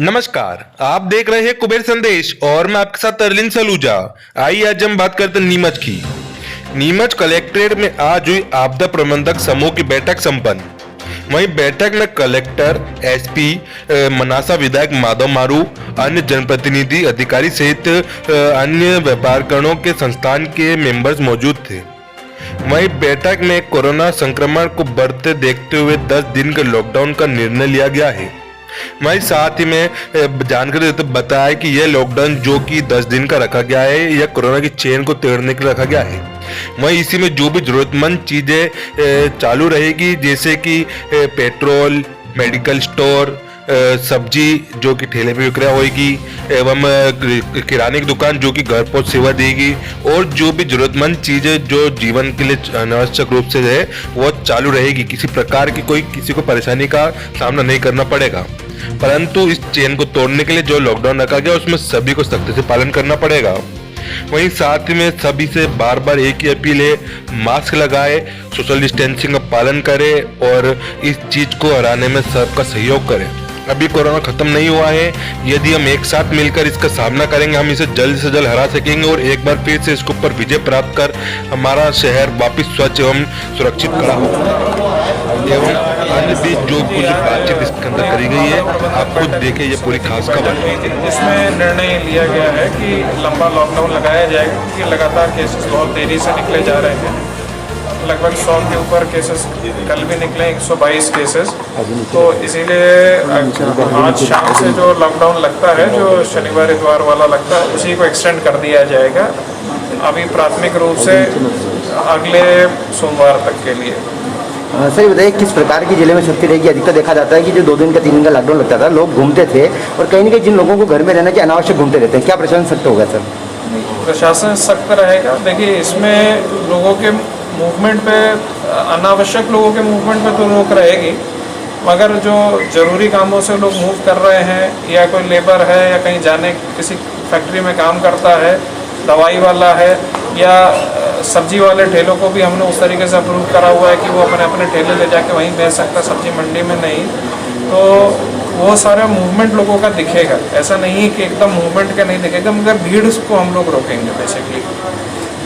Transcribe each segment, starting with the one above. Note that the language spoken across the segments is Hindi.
नमस्कार, आप देख रहे हैं कुबेर संदेश और मैं आपके साथ अरविंद सलूजा। आइए आज हम बात करते हैं नीमच की। नीमच कलेक्ट्रेट में आज हुई आपदा प्रबंधक समूह की बैठक संपन्न। वहीं बैठक में कलेक्टर, एसपी, मनासा विधायक माधव मारू, अन्य जनप्रतिनिधि, अधिकारी सहित अन्य व्यापारकरणों के संस्थान के मेंबर्स मौजूद थे। वहीं बैठक में कोरोना संक्रमण को बढ़ते देखते हुए 10 दिन के लॉकडाउन का निर्णय लिया गया है। वहीं साथ ही में जानकारी देते बताया कि यह लॉकडाउन जो कि 10 दिन का रखा गया है, यह कोरोना की चेन को तोड़ने के लिए रखा गया है। वहीं इसी में जो भी जरूरतमंद चीजें चालू रहेगी, जैसे कि पेट्रोल, मेडिकल स्टोर, सब्जी जो कि ठेले पे विक्रय होगी, एवं किराने की दुकान जो कि घर पहुंच सेवा देगी, और जो भी जरूरतमंद चीजें जो जीवन के लिए अनावश्यक रूप से है वो चालू रहेगी। किसी प्रकार की किसी को परेशानी का सामना नहीं करना पड़ेगा। परंतु इस चेन को तोड़ने के लिए जो लॉकडाउन रखा गया उसमें सभी को सख्ती से पालन करना पड़ेगा। वहीं साथ ही में सभी से बार बार एक ही अपील है, मास्क लगाए, सोशल डिस्टेंसिंग का पालन करें और इस चीज को हराने में सबका सहयोग करें। अभी कोरोना खत्म नहीं हुआ है। यदि हम एक साथ मिलकर इसका सामना करेंगे, हम इसे जल्द से जल्द हरा सकेंगे और एक बार फिर से इसके ऊपर विजय प्राप्त कर हमारा शहर वापिस स्वच्छ एवं सुरक्षित खड़ा हो। एवं अन्य भी जो कुछ बातचीत इसके अंदर करी गई है, आप खुद देखें, ये पूरी खास खबर है। इसमें निर्णय लिया गया है कि लंबा लॉकडाउन लगाया जाएगा, क्योंकि लगातार केसेस बहुत तेजी से निकले जा रहे हैं। लगभग 100 के ऊपर केसेस कल भी निकले, 122 केसेस। तो इसीलिए आज शाम से जो लॉकडाउन लगता है, जो शनिवार इतवार वाला लगता है, उसी को एक्सटेंड कर दिया जाएगा अभी प्राथमिक रूप से अगले सोमवार तक के लिए। सर, ये बताइए किस प्रकार की जिले में सख्ती रहेगी? अधिकतर देखा जाता है कि जो 2 दिन का 3 दिन का लॉकडाउन लगता था, लोग घूमते थे और कहीं ना कहीं जिन लोगों को घर में रहना चाहिए अनावश्यक घूमते रहते हैं। क्या प्रशासन सख्त होगा सर? प्रशासन सख्त रहेगा। देखिए, इसमें लोगों के मूवमेंट पे, अनावश्यक लोगों के मूवमेंट पे तो रोक रहेगी, मगर जो ज़रूरी कामों से लोग मूव कर रहे हैं, या कोई लेबर है या कहीं जाने किसी फैक्ट्री में काम करता है, दवाई वाला है, या सब्जी वाले ठेलों को भी हमने उस तरीके से अप्रूव करा हुआ है कि वो अपने अपने ठेले ले जाके वहीं बेच सकता, सब्जी मंडी में नहीं। तो वो सारा मूवमेंट लोगों का दिखेगा। ऐसा नहीं है कि एकदम मूवमेंट का नहीं दिखेगा, मगर भीड़ को हम लोग रोकेंगे बेसिकली।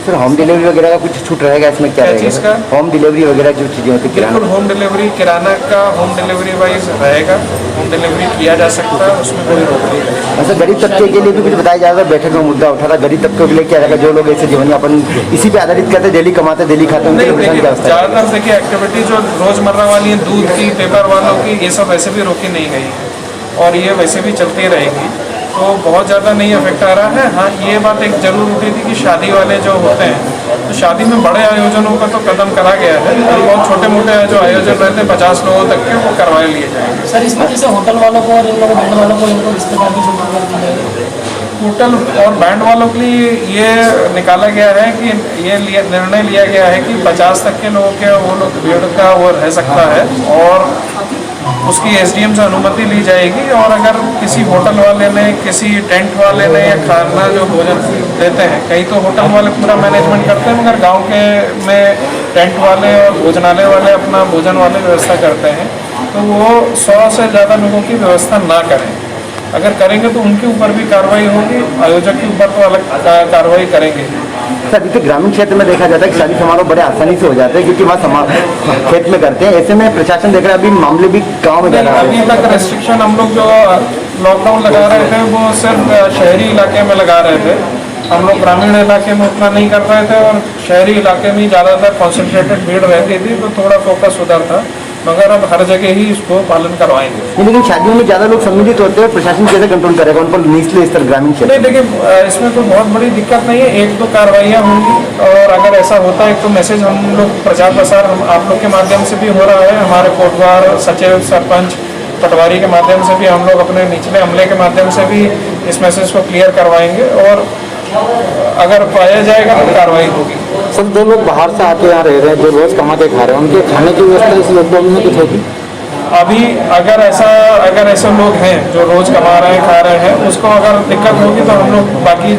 सर, होम डिलीवरी वगैरह का कुछ छूट रहेगा इसमें? क्या चीज़ का? होम डिलीवरी वगैरह जो चीज़ें होती है, बिल्कुल होम डिलीवरी, किराना का होम डिलीवरी वाइज रहेगा। होम डिलीवरी किया जा सकता है, उसमें कोई रोक नहीं है। अच्छा, गरीब तबके के लिए भी कुछ बताया जा रहा है? बैठक में मुद्दा उठा था, गरीब तबके के लिए क्या रहेगा? जो लोग ऐसे जीवन यापन इसी पे आधारित करते, डेली कमाते, डेली खाते, उनके लिए ज़्यादातर देखिए एक्टिविटी जो रोज़मर्रा वाली है, दूध की, पेपर वालों की, ये सब वैसे भी रोकी नहीं गई है और ये वैसे भी चलती रहेगी। तो बहुत ज़्यादा नहीं अफेक्ट आ रहा है। हाँ, ये बात एक जरूर उठी थी कि शादी वाले जो होते हैं, तो शादी में बड़े आयोजनों का तो कदम करा गया है, बहुत छोटे मोटे जो आयोजन रहते हैं 50 लोगों तक के, वो करवा लिए जाएंगे। सर, इसमें जैसे होटल वालों को और इन लोगों बैंड वालों को इनको इस प्रकार की छूट कर दी जाएगी? होटल और बैंड वालों के लिए ये निकाला गया है कि ये निर्णय लिया गया है कि 50 तक के लोगों के वो लोग भीड़ का वो रह सकता है और उसकी एसडीएम से अनुमति ली जाएगी। और अगर किसी होटल वाले ने, किसी टेंट वाले ने या खाना जो भोजन देते हैं, कई तो होटल वाले पूरा मैनेजमेंट करते हैं, मगर गांव के में टेंट वाले और भोजनालय वाले अपना भोजन वाले व्यवस्था करते हैं, तो वो 100 से ज़्यादा लोगों की व्यवस्था ना करें। अगर करेंगे तो उनके ऊपर भी कार्रवाई होगी, आयोजक के ऊपर तो अलग कार्रवाई करेंगे। सर, जैसे ग्रामीण क्षेत्र में देखा जाता है कि शादी समारोह बड़े आसानी से हो जाते हैं, क्योंकि वहाँ खेत में करते हैं। ऐसे में प्रशासन देख रहा है, अभी मामले भी गाँव में जा रहा है। अभी तक रेस्ट्रिक्शन हम लोग जो लॉकडाउन लगा रहे थे वो सिर्फ शहरी इलाके में लगा रहे थे। हम लोग ग्रामीण इलाके में उतना नहीं कर रहे थे और शहरी इलाके में ज़्यादातर कॉन्सेंट्रेटेड भीड़ रहती थी, तो थोड़ा फोकस उधर था, मगर अब हर जगह ही इसको पालन करवाएंगे। लेकिन शादियों में ज़्यादा लोग सम्मिलित होते हैं, प्रशासन कैसे कंट्रोल करेगा उन पर निचले स्तर ग्रामीण क्षेत्र? नहीं, देखिए, इसमें कोई बहुत बड़ी दिक्कत नहीं है। 1-2 कार्रवाइयाँ होंगी और अगर ऐसा होता है तो मैसेज हम लोग प्रचार प्रसार आप लोग के माध्यम से भी हो रहा है। हमारे कोटवार, सचिव, सरपंच, पटवारी के माध्यम से भी हम लोग अपने निचले अमले के माध्यम से भी इस मैसेज को क्लियर करवाएंगे और अगर पाया जाएगा तो कार्रवाई होगी। सब जो लोग बाहर से आके यहाँ रह रहे हैं, जो रोज कमा के खा रहे हैं, उनके खाने की व्यवस्था इस लॉकडाउन में कुछ होगी? अभी अगर ऐसे लोग हैं जो रोज कमा रहे हैं, खा रहे हैं, उसको अगर दिक्कत होगी तो हम लोग बाकी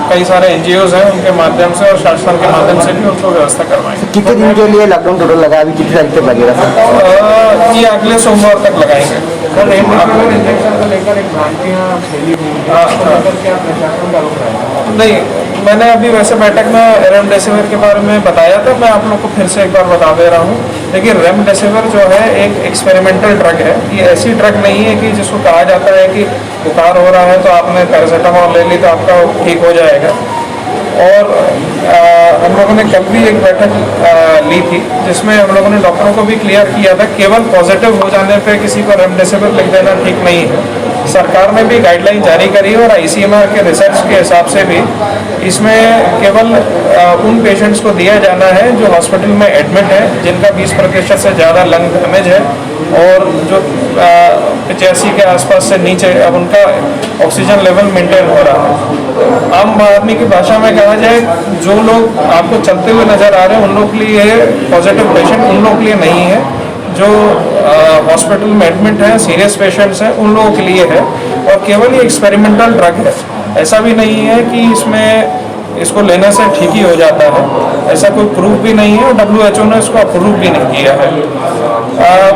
कई सारे NGOs हैं, उनके माध्यम से और शासन के माध्यम से भी उनको व्यवस्था करवाएंगे। कितने दिन के लिए लॉकडाउन टोटल लगा? अभी कितनी तारीख तक लगेगा सर? ये अगले सोमवार तक लगाएंगे। सर इंजेक्शन को लेकर एक भ्रांतियाँ फैली हुई हैं, हाँ, इसको हाँ। लेकर क्या प्रशासन का रुख रहेगा? नहीं, मैंने अभी वैसे बैठक में रेमडेसिविर के बारे में बताया था, मैं आप लोग को फिर से एक बार बता दे रहा हूँ। देखिए, रेमडेसिविर जो है एक एक्सपेरिमेंटल ड्रग है। ये ऐसी ड्रग नहीं है कि जिसको कहा जाता है कि बुखार हो रहा है तो आपने पैरासीटामोल ले ली तो आपका ठीक हो जाएगा। और हम लोगों ने कल भी एक बैठक ली थी जिसमें हम लोगों ने डॉक्टरों को भी क्लियर किया था, केवल पॉजिटिव हो जाने पे किसी को रेमडेसिविर लिख देना ठीक नहीं है। सरकार ने भी गाइडलाइन जारी करी है और आईसीएमआर के रिसर्च के हिसाब से भी इसमें केवल उन पेशेंट्स को दिया जाना है जो हॉस्पिटल में एडमिट है, जिनका 20% से ज़्यादा लंग डैमेज है और जो 85 के आसपास से नीचे अब उनका ऑक्सीजन लेवल मेंटेन हो रहा है। आम आदमी की भाषा में कहा जाए, जो लोग आपको चलते हुए नज़र आ रहे हैं उन लोग के लिए पॉजिटिव पेशेंट, उन लोग के लिए नहीं है। जो हॉस्पिटल में एडमिट हैं, सीरियस पेशेंट्स हैं, उन लोगों के लिए है। और केवल ये एक्सपेरिमेंटल ड्रग है, ऐसा भी नहीं है कि इसको लेने से ठीक ही हो जाता है, ऐसा कोई प्रूफ भी नहीं है और WHO ने इसको अप्रूव भी नहीं किया है।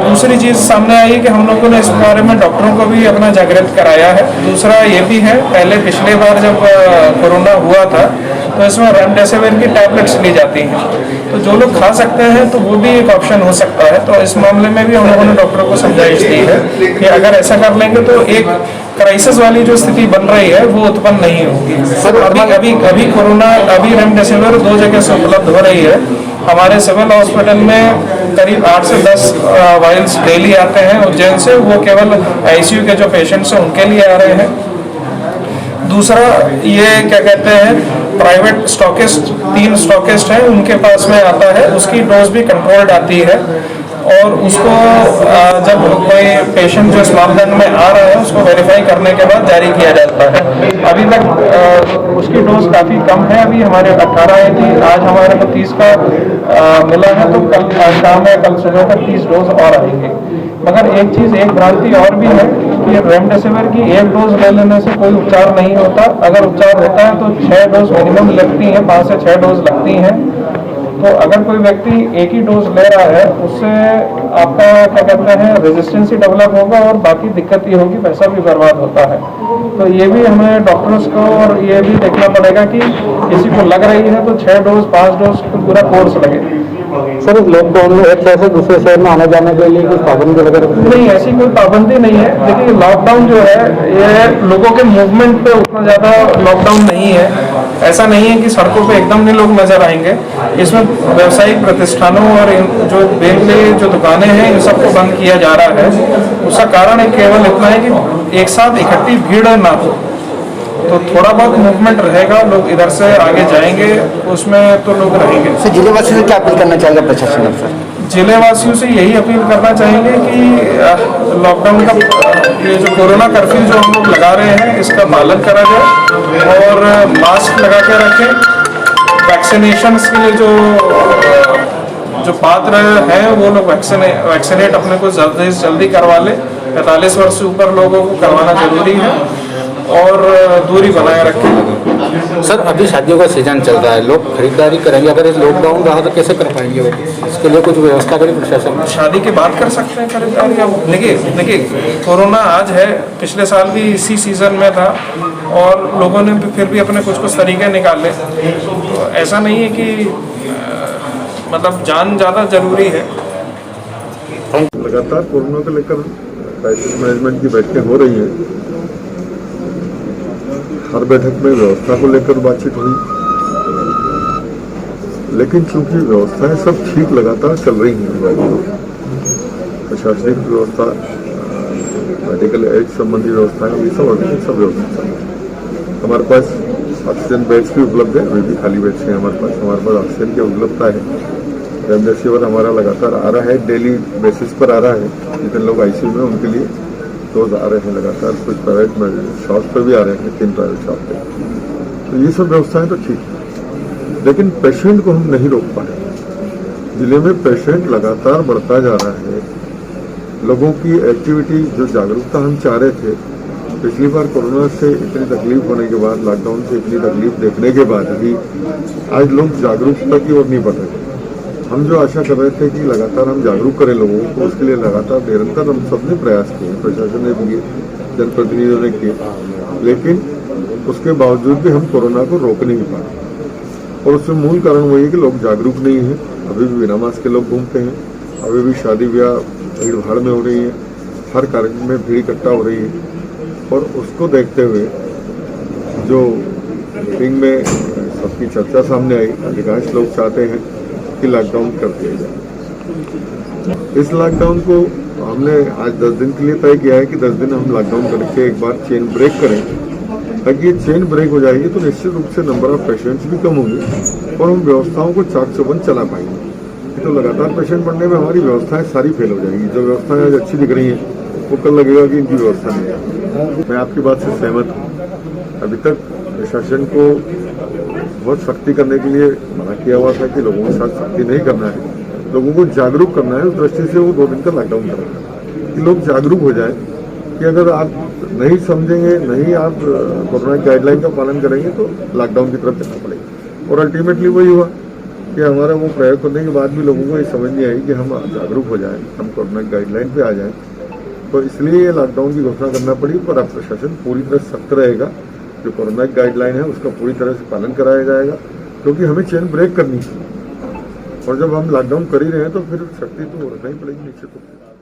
दूसरी चीज़ सामने आई कि हम लोगों ने इस बारे में डॉक्टरों को भी अपना जागृत कराया है। दूसरा ये भी है, पहले पिछले बार जब कोरोना हुआ था तो इसमें रेमडेसिविर की टैबलेट्स ली जाती हैं, तो जो लोग खा सकते हैं तो वो भी एक ऑप्शन हो सकता है। तो इस मामले में भी हम लोगों ने डॉक्टरों को समझाइश दी है कि अगर ऐसा कर लेंगे तो एक क्राइसिस वाली जो स्थिति बन रही है वो उत्पन्न नहीं होगी। सर अभी कोरोना रेमडेसिविर 2 जगह से उपलब्ध हो रही है। हमारे सिविल हॉस्पिटल में करीब 8 से 10 वायल्स डेली आते हैं उज्जैन से, वो केवल आईसीयू के जो पेशेंट्स हैं उनके लिए आ रहे हैं। दूसरा ये क्या कहते हैं, प्राइवेट स्टॉकिस्ट 3 स्टॉकिस्ट हैं, उनके पास में आता है, उसकी डोज भी कंट्रोल्ड आती है और उसको जब कोई पेशेंट जो इस मापदंड में आ रहा है उसको वेरीफाई करने के बाद जारी किया जाता है। अभी तक उसकी डोज काफ़ी कम है, अभी हमारे 18 आई थी, आज हमारे को 30 का मिला है, तो कल शाम या कल सुबह तक 30 डोज और आएंगे। मगर एक भ्रांति और भी है कि रेमडेसिविर की 1 डोज ले लेने से कोई उपचार नहीं होता। अगर उपचार होता है तो 6 डोज मिनिमम लगती हैं, 5 से 6 डोज लगती हैं। तो अगर कोई व्यक्ति एक ही डोज ले रहा है उससे आपका क्या कहते हैं रेजिस्टेंस ही डेवलप होगा और बाकी दिक्कत ये होगी, पैसा भी बर्बाद होता है। तो ये भी हमें डॉक्टर्स को और ये भी देखना पड़ेगा कि किसी को लग रही है तो 6 डोज 5 डोज तो पूरा कोर्स लगे। सर, इस लॉकडाउन में एक शहर से दूसरे शहर में आने जाने के लिए कुछ पाबंदी वगैरह नहीं, ऐसी कोई पाबंदी नहीं है। देखिए, लॉकडाउन जो है ये लोगों के मूवमेंट पे उतना ज़्यादा लॉकडाउन नहीं है। ऐसा नहीं है कि सड़कों पे एकदम नहीं लोग नजर आएंगे। इसमें व्यावसायिक प्रतिष्ठानों और जो बेनली जो दुकानें हैं इन सबको बंद किया जा रहा है। उसका कारण है केवल इतना है कि एक साथ इकट्ठी भीड़ ना हो, तो थोड़ा बहुत मूवमेंट रहेगा, लोग इधर से आगे जाएंगे, उसमें तो लोग रहेंगे। सर, जिले वासियों से क्या अपील करना चाहेंगे प्रशासन सर? जिले वासियों से यही अपील करना चाहेंगे कि लॉकडाउन का ये जो कोरोना कर्फ्यू जो हम लोग लगा रहे हैं इसका पालन करा जाए और मास्क लगा के रखें। वैक्सीनेशन के लिए जो पात्र हैं वो लोग वैक्सीनेट अपने को जल्दी से जल्दी करवा लें। 45 वर्ष से ऊपर लोगों को करवाना जरूरी है और दूरी बनाए रखें। सर, अभी शादियों का सीजन चल रहा है, लोग खरीदारी करेंगे, अगर इस लॉकडाउन रहा तो कैसे कर पाएंगे वो? इसके लिए कुछ व्यवस्था करें प्रशासन? शादी की बात कर सकते हैं खरीदारी। अब देखिए कोरोना आज है, पिछले साल भी इसी सीजन में था और लोगों ने फिर भी अपने कुछ तरीके निकाले। तो ऐसा नहीं है कि मतलब जान ज़्यादा जरूरी है। लगातार कोरोना को लेकर क्राइसिस मैनेजमेंट की बैठकें हो रही हैं। हर बैठक में व्यवस्था को लेकर बातचीत हुई, लेकिन चूंकि व्यवस्थाएं सब ठीक लगातार चल रही हैं, प्रशासनिक व्यवस्था, मेडिकल एड संबंधी व्यवस्थाएं, ये सब व्यवस्था चल रही है। हमारे पास ऑक्सीजन बेड्स भी उपलब्ध है, अभी भी खाली बेड्स हैं हमारे पास ऑक्सीजन की उपलब्धता है। रेमडेसिविर हमारा लगातार आ रहा है, डेली बेसिस पर आ रहा है। जितने लोग आईसीयू में उनके लिए डोज आ रहे हैं लगातार, कुछ प्राइवेट शॉप्स पर भी आ रहे हैं, 3 प्राइवेट शॉप पे। तो ये सब व्यवस्थाएं तो ठीक है, लेकिन पेशेंट को हम नहीं रोक पाए। जिले में पेशेंट लगातार बढ़ता जा रहा है। लोगों की एक्टिविटी, जो जागरूकता हम चाह रहे थे, पिछली बार कोरोना से इतनी तकलीफ होने के बाद, लॉकडाउन से इतनी तकलीफ देखने के बाद भी आज लोग जागरूकता की ओर नहीं बढ़ रहे। हम जो आशा कर रहे थे कि लगातार हम जागरूक करें लोगों को, उसके लिए लगातार निरंतर हम सबने प्रयास किए, प्रशासन ने भी किए, जनप्रतिनिधियों ने किए, लेकिन उसके बावजूद भी हम कोरोना को रोक नहीं पाए। और उसमें मूल कारण वही है कि लोग जागरूक नहीं हैं, अभी भी बिना मास्क के लोग घूमते हैं, अभी भी शादी ब्याह भीड़ भाड़ में हो रही है, हर कार्यक्रम में भीड़ इकट्ठा हो रही है। और उसको देखते हुए जो मीटिंग में सबकी चर्चा सामने आई, अधिकांश लोग चाहते हैं कि लॉकडाउन कर दिया जाए। इस लॉकडाउन को हमने आज 10 दिन के लिए तय किया है कि 10 दिन हम लॉकडाउन करके एक बार चेन ब्रेक करें, ताकि ये चेन ब्रेक हो जाएगी तो निश्चित रूप से नंबर ऑफ पेशेंट्स भी कम होंगे और हम व्यवस्थाओं को चाक चौबंद चला पाएंगे। तो लगातार पेशेंट बढ़ने में हमारी व्यवस्थाएं सारी फेल हो जाएगी। जो व्यवस्थाएं आज अच्छी दिख रही हैं वो कल लगेगा कि इनकी व्यवस्था नहीं है। मैं आपकी बात से सहमत हूँ। अभी तक प्रशासन को बहुत सख्ती करने के लिए मना किया हुआ था कि लोगों के साथ सख्ती नहीं करना है, लोगों को जागरूक करना है। उस दृष्टि से वो 2 दिन का लॉकडाउन कर रहा है कि लोग जागरूक हो जाए कि अगर आप नहीं समझेंगे, नहीं आप कोरोना गाइडलाइन का पालन करेंगे तो लॉकडाउन की तरफ जाना पड़ेगा। और अल्टीमेटली वही हुआ कि हमारा वो प्रयोग करने के बाद भी लोगों को ये समझ नहीं आई कि हम जागरूक हो जाएं, हम कोरोना गाइडलाइन पे आ जाएं। तो इसलिए ये लॉकडाउन की घोषणा करना पड़ी। पर अब प्रशासन पूरी तरह सख्त रहेगा, जो कोरोना गाइडलाइन है उसका पूरी तरह से पालन कराया जाएगा, क्योंकि हमें चेन ब्रेक करनी है। और जब हम लॉकडाउन कर ही रहे हैं तो फिर सख्ती तो रखना ही पड़ेगी निश्चित रूप से।